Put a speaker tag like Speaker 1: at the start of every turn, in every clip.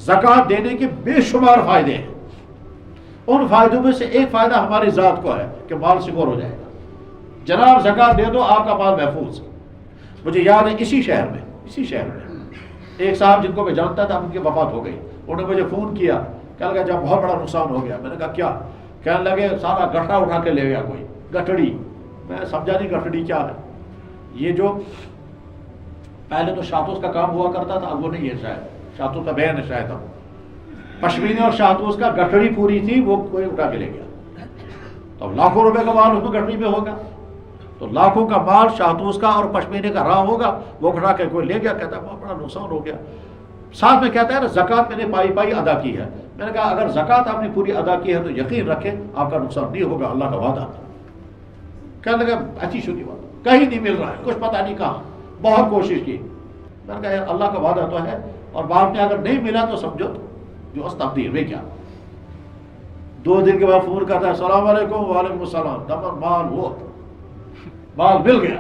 Speaker 1: ज़कात देने के बेशुमार फ़ायदे हैं। उन फ़ायदों में से एक फ़ायदा हमारी ज़ात को है कि माल सिक्योर हो जाएगा। जनाब ज़कात दे दो, आपका माल महफूज। मुझे याद है इसी शहर में एक साहब जिनको मैं जानता था, उनकी वफ़ात हो गई। उन्होंने मुझे फ़ोन किया, कहने लगा जब बहुत बड़ा नुकसान हो गया। मैंने कहा क्या? कहने लगे सारा गठरा उठा के ले गया कोई, गठड़ी। मैं समझा नहीं गठड़ी क्या है। ये जो पहले तो शातूस का काम हुआ करता था, अब वो नहीं है शायद, शातूस का बहन है शायद, अब पश्मीने और शातूस का गठड़ी पूरी थी, वो कोई उठा के ले गया। तो लाखों रुपए का माल उसमें गठड़ी में होगा, तो लाखों का माल शातूस का और पश्मीने का रहा होगा, वो उठा के कोई ले गया। कहता है बहुत बड़ा नुकसान हो गया। साथ में कहता है ना ज़कात मैंने पाई पाई अदा की है। मैंने कहा अगर ज़कात आपने पूरी अदा की है तो यकीन रखें आपका नुकसान नहीं होगा, अल्लाह का वादा। कहने लगा अच्छी शुक्र बात, कहीं नहीं मिल रहा है, कुछ पता नहीं कहाँ, बहुत कोशिश की। मैंने कहा यार अल्लाह का वादा तो है, और बाद में अगर नहीं मिला तो समझो जो तकदीर में क्या। 2 दिन के बाद फोन करता है, अस्सलाम वालेकुम। वालेकुम अस्सलाम। दमन माल मिल गया।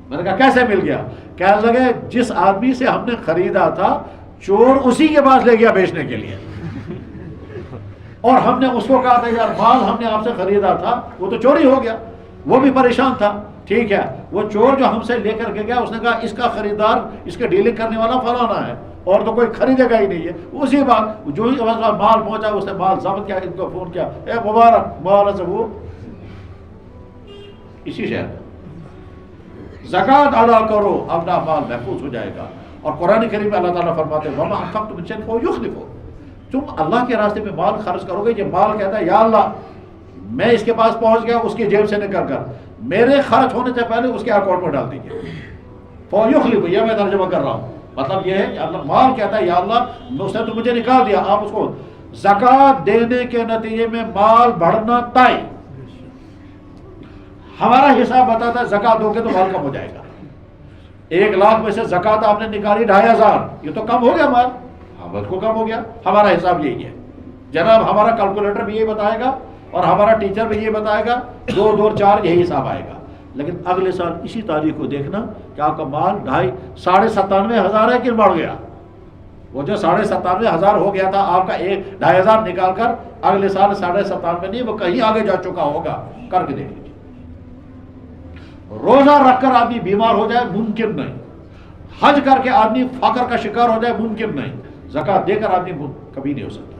Speaker 1: मैंने कहा कैसे मिल गया? कहने लगे जिस आदमी से हमने खरीदा था, चोर उसी के पास ले गया बेचने के लिए, और हमने उसको कहा था यार माल हमने आपसे खरीदा था, वो तो चोरी हो गया। वो भी परेशान था। ठीक है, वो चोर जो हमसे लेकर के गया, उसने कहा इसका खरीदार, इसके डीलिंग करने वाला फलाना है, और तो कोई खरीदेगा ही नहीं है। उसी बात जो ही माल पहुंचा, उसने माल जब्त किया, इनको फोन किया, ए मुबारक माल से वो इसी शहर में। ज़कात अदा करो, अपना माल महफूज हो जाएगा। और कुरान करीम में अल्लाह ताला फरमाते हैं वमा अनफक़्तुम मिन शैइन फयुख्लिफुहु, तुम अल्लाह के रास्ते में माल खर्च करोगे, ये माल कहता है या अल्लाह मैं इसके पास पहुंच गया, उसकी जेब से निकल कर मेरे खर्च होने से पहले उसके अकाउंट में डाल दीजिए। फयुख्लिफुहु, यह मैं तर्जुमा कर रहा हूँ, मतलब यह है अल्लाह माल कहता है या अल्लाह उसने तो मुझे निकाल दिया, आप उसको। ज़कात देने के नतीजे में माल बढ़ना तय। हमारा हिसाब बताता है ज़कात दोगे तो माल कम हो जाएगा। 1 लाख में से ज़कात आपने निकाली 2500, ये तो कम हो गया माल, हाँ को कम हो गया। हमारा हिसाब यही है जनाब, हमारा कैलकुलेटर भी यही बताएगा और हमारा टीचर भी ये बताएगा, 2 2 4 यही हिसाब आएगा। लेकिन अगले साल इसी तारीख को देखना कि आपका माल 97,500 है कि बढ़ गया। वो जो 97,500 हो गया था आपका 2,500 निकाल कर, अगले साल 97,500 नहीं, वो कहीं आगे जा चुका होगा। करके देख लीजिए। रोजा रखकर आदमी बीमार हो जाए मुमकिन नहीं, हज करके आदमी फकर का शिकार हो जाए मुमकिन नहीं, ज़कात देकर आदमी कभी नहीं हो सकता।